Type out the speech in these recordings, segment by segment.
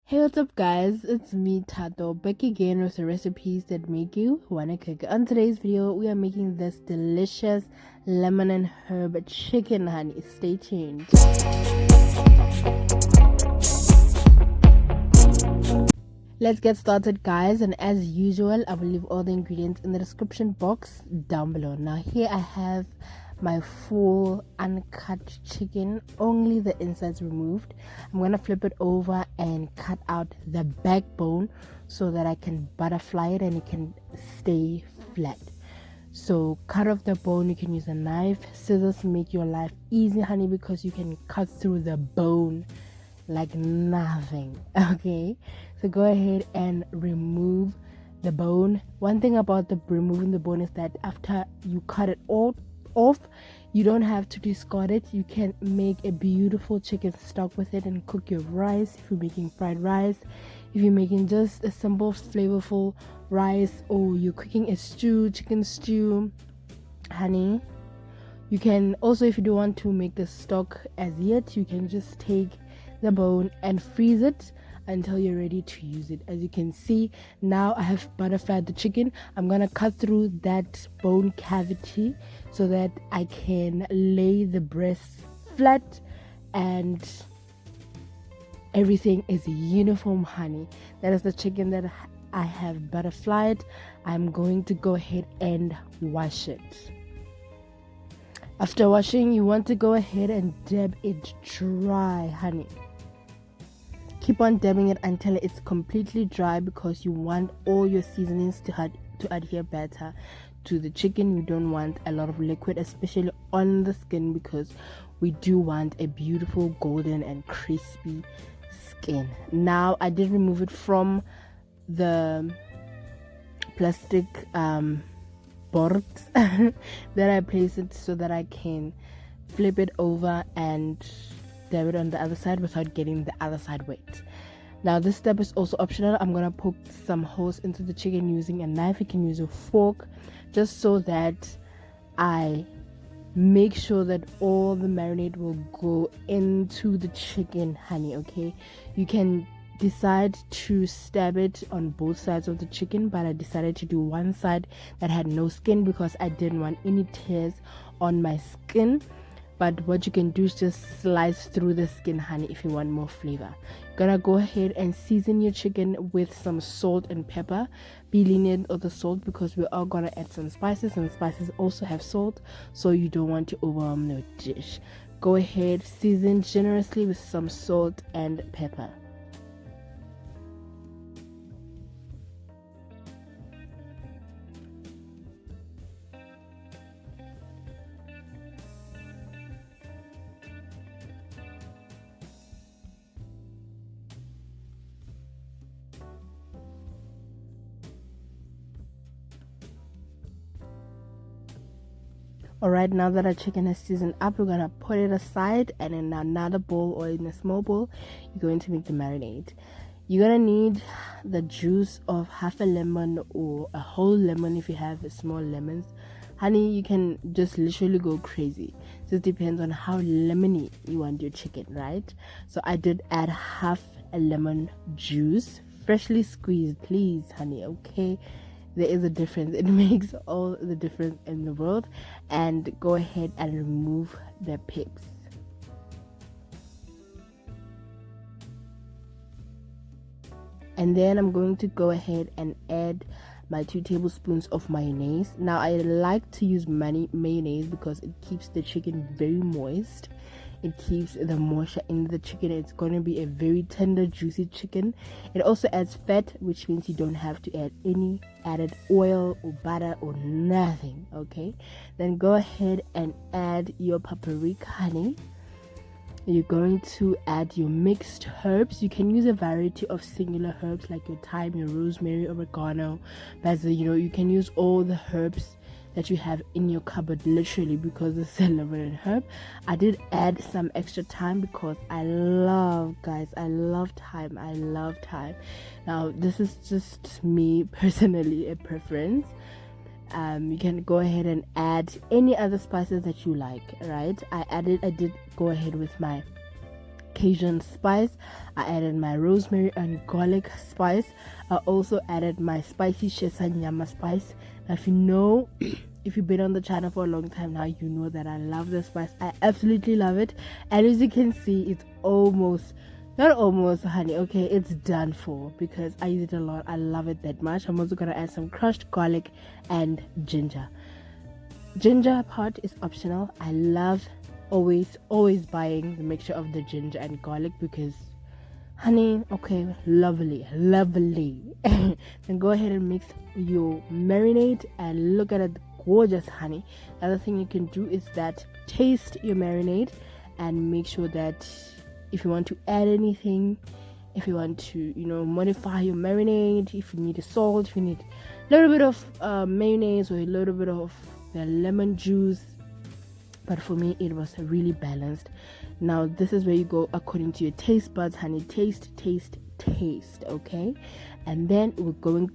Hey, what's up, guys? It's me, Tato, back again with the recipes that make you wanna cook. On today's video, we are making this delicious lemon and herb chicken honey. Stay tuned. Let's get started, guys, and as usual, I will leave all the ingredients in the description box down below. Now here I have my full uncut chicken, only the insides removed. I'm gonna flip it over and cut out the backbone so that I can butterfly it and it can stay flat. So cut off the bone. You can use a knife, scissors make your life easy, honey, because you can cut through the bone like nothing. Okay, so go ahead and remove the bone. One thing about the removing the bone is that after you cut it all off, you don't have to discard it. You can make a beautiful chicken stock with it and cook your rice if you're making fried rice, if you're making just a simple flavorful rice, or you're cooking a stew, chicken stew, honey. You can also, if you don't want to make the stock as yet, you can just take the bone and freeze it until you're ready to use it. As you can see, now I have butterflied the chicken. I'm gonna cut through that bone cavity so that I can lay the breast flat and everything is uniform, honey. That is the chicken that I have butterflied. I'm going to go ahead and wash it. After washing, you want to go ahead and dab it dry, honey. Keep on dabbing it until it's completely dry, because you want all your seasonings to adhere better to the chicken. You don't want a lot of liquid, especially on the skin, because we do want a beautiful golden and crispy skin. Now I did remove it from the plastic board that I place it so that I can flip it over and dab it on the other side without getting the other side wet. Now this step is also optional. I'm gonna poke some holes into the chicken using a knife. You can use a fork, just so that I make sure that all the marinade will go into the chicken, honey. Okay, you can decide to stab it on both sides of the chicken, but I decided to do one side that had no skin because I didn't want any tears on my skin. But what you can do is just slice through the skin, honey, if you want more flavor. You're gonna go ahead and season your chicken with some salt and pepper. Be lenient of the salt because we are gonna add some spices, and spices also have salt, so you don't want to overwhelm your dish. Go ahead, season generously with some salt and pepper. Alright, now that our chicken has seasoned up, we're gonna put it aside, and in another bowl or in a small bowl, you're going to make the marinade. You're gonna need the juice of half a lemon or a whole lemon if you have small lemons. Honey, you can just literally go crazy. Just depends on how lemony you want your chicken, right? So I did add half a lemon juice, freshly squeezed, please, honey, okay? There is a difference. It makes all the difference in the world. And go ahead and remove the pips. And then I'm going to go ahead and add my 2 tablespoons of mayonnaise. Now I like to use mayonnaise because it keeps the chicken very moist. It keeps the moisture in the chicken. It's going to be a very tender, juicy chicken. It also adds fat, which means you don't have to add any added oil or butter or nothing. Okay, then go ahead and add your paprika, honey. You're going to add your mixed herbs. You can use a variety of singular herbs like your thyme, your rosemary, oregano, basil. You can use all the herbs that you have in your cupboard, literally, because it's a lemon and herb. I did add some extra thyme because I love thyme. I love thyme. Now this is just me personally, a preference. You can go ahead and add any other spices that you like, right? I did go ahead with my Cajun spice. I added my rosemary and garlic spice. I also added my spicy Shisanyama spice. Now, if you've been on the channel for a long time now, you know that I love this spice. I absolutely love it. And as you can see, it's not almost, honey, okay, it's done for because I use it a lot. I love it that much. I'm also gonna add some crushed garlic and ginger. Ginger part is optional. I love always buying the mixture of the ginger and garlic because, honey, okay, lovely. Then go ahead and mix your marinade and look at it, gorgeous, honey. The other thing you can do is that taste your marinade and make sure that if you want to add anything, if you want to, modify your marinade, if you need a salt, if you need a little bit of mayonnaise or a little bit of the lemon juice. But for me, it was really balanced. Now, this is where you go according to your taste buds, honey. Taste, okay? And then we're gonna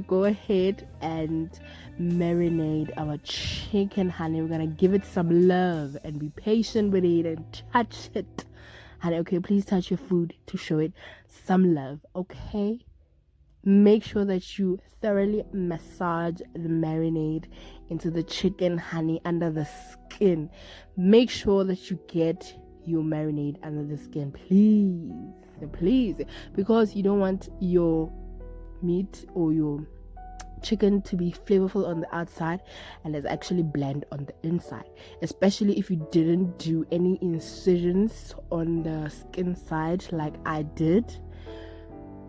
go ahead and marinate our chicken, honey. We're gonna give it some love and be patient with it and touch it, honey. Okay, please touch your food to show it some love, okay? Make sure that you thoroughly massage the marinade into the chicken, honey, under the skin. Make sure that you get your marinade under the skin, please, because you don't want your meat or your chicken to be flavorful on the outside and it's actually bland on the inside, especially if you didn't do any incisions on the skin side like I did.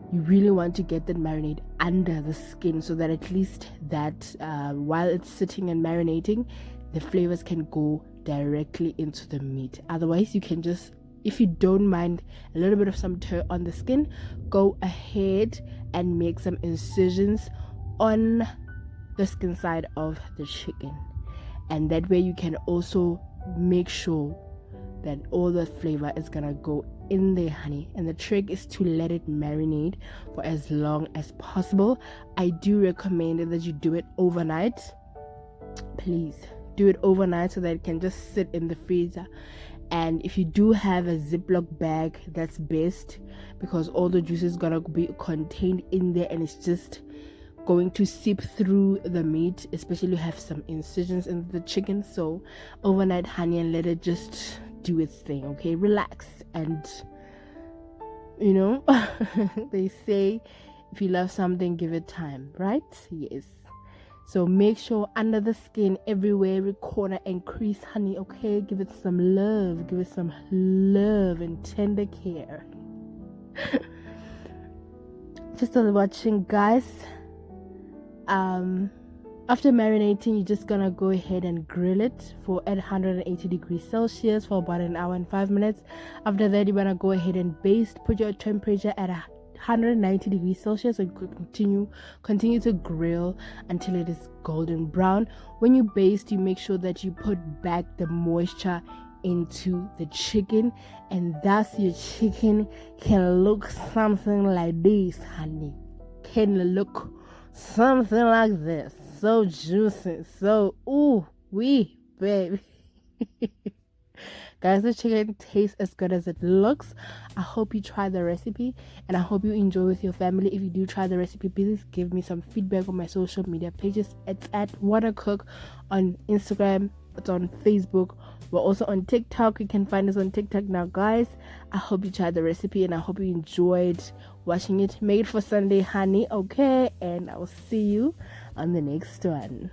You really want to get that marinade under the skin so that at least that while it's sitting and marinating, the flavors can go directly into the meat. Otherwise, you can just, if you don't mind a little bit of some tear on the skin, go ahead and make some incisions on the skin side of the chicken, and that way you can also make sure that all the flavor is gonna go in there, honey. And the trick is to let it marinate for as long as possible. I do recommend that you do it overnight. Please do it overnight so that it can just sit in the freezer. And if you do have a Ziploc bag, that's best because all the juice is gonna be contained in there and it's just going to seep through the meat, especially have some incisions in the chicken. So overnight, honey, and let it just do its thing, okay? Relax. And they say if you love something, give it time, right? Yes. So make sure under the skin, everywhere, every corner and crease, honey, okay? Give it some love and tender care. Just on watching, guys. After marinating, you're just gonna go ahead and grill it at 180 degrees Celsius for about an hour and 5 minutes. After that, you're gonna go ahead and baste. Put your temperature at 190 degrees Celsius and continue to grill until it is golden brown. When you baste, you make sure that you put back the moisture into the chicken, and thus your chicken can look something like this, honey. Can look something like this. So juicy, so ooh-wee, baby. Guys, the chicken tastes as good as it looks. I hope you try the recipe and I hope you enjoy with your family. If you do try the recipe, please give me some feedback on my social media pages. It's at Wanna Cook on Instagram, it's on Facebook. We're also on TikTok. You can find us on TikTok now, guys. I hope you tried the recipe and I hope you enjoyed watching it. Make it for Sunday, honey, okay? And I'll see you on the next one.